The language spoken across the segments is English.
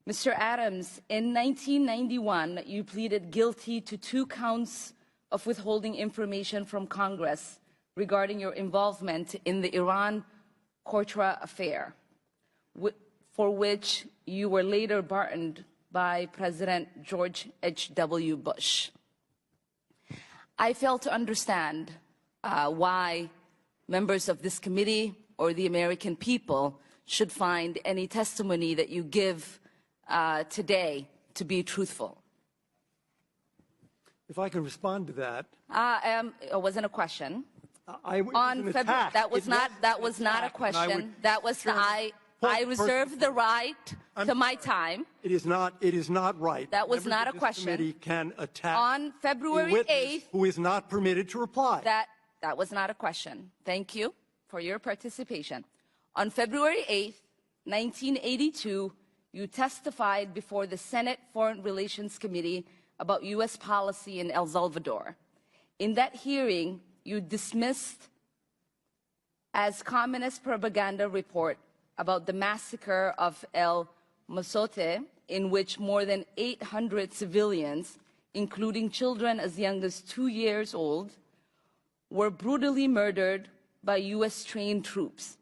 Mr. Adams, in 1991, you pleaded guilty to 2 counts of withholding information from Congress regarding your involvement in the Iran-Contra affair, for which you were later pardoned by President George H.W. Bush. I fail to understand why members of this committee or the American people should find any testimony that you give today to be truthful. If I can respond to that. It wasn't a question. That was not a question. I reserve the right to my time. It is not right. That was not a question. Committee can attack on February 8th, who is not permitted to reply. That was not a question. Thank you for your participation. On February 8th, 1982, you testified before the Senate Foreign Relations Committee about U.S. policy in El Salvador. In that hearing, you dismissed as communist propaganda report about the massacre of El Mozote, in which more than 800 civilians, including children as young as 2 years old, were brutally murdered by U.S.-trained troops.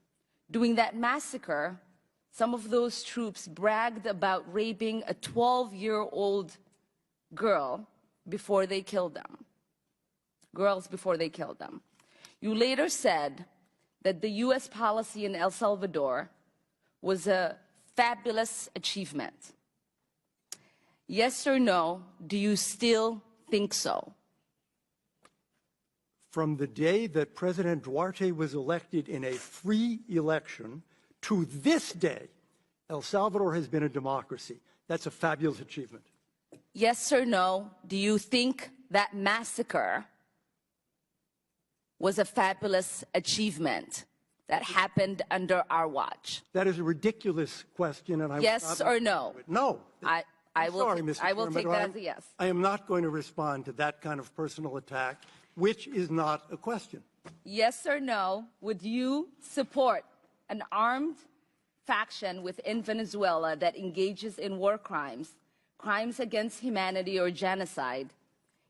During that massacre, some of those troops bragged about raping a 12-year-old girl before they killed them. Girls before they killed them. You later said that the U.S. policy in El Salvador was a fabulous achievement. Yes or no, do you still think so? From the day that President Duarte was elected in a free election to this day, El Salvador has been a democracy. That's a fabulous achievement. Yes or no, do you think that massacre was a fabulous achievement that happened under our watch? That is a ridiculous question, and I yes or no? No. I will take that as a yes. I am not going to respond to that kind of personal attack, which is not a question. Yes or no, would you support an armed faction within Venezuela that engages in war crimes, crimes against humanity or genocide,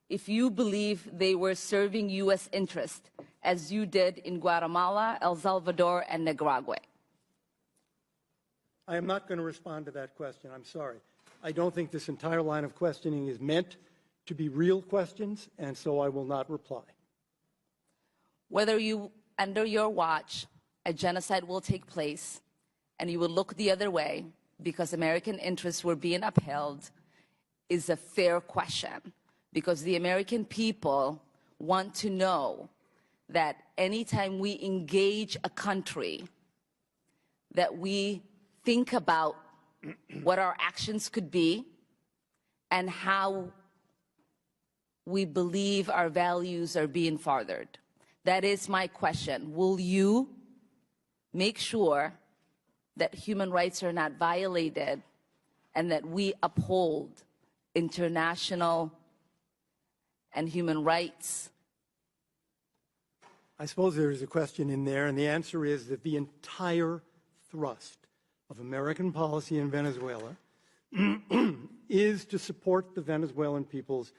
if you believe they were serving U.S. interest, as you did in Guatemala, El Salvador, and Nicaragua? I am not going to respond to that question. I'm sorry. I don't think this entire line of questioning is meant to be real questions, and so I will not reply. Whether under your watch, a genocide will take place, and you will look the other way because American interests were being upheld, is a fair question, because the American people want to know that anytime we engage a country, that we think about what our actions could be and how we believe our values are being furthered. That is my question. Will you make sure that human rights are not violated and that we uphold international and human rights? I suppose there is a question in there, and the answer is that the entire thrust of American policy in Venezuela is to support the Venezuelan people's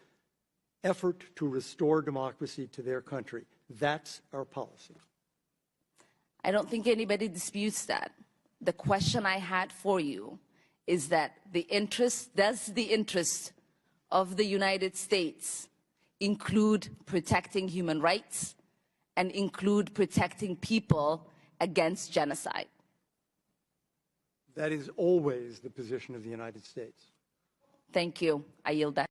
effort to restore democracy to their country. That's our policy. I don't think anybody disputes that. The question I had for you is that does the interest of the United States include protecting human rights and include protecting people against genocide? That is always the position of the United States. Thank you. I yield back.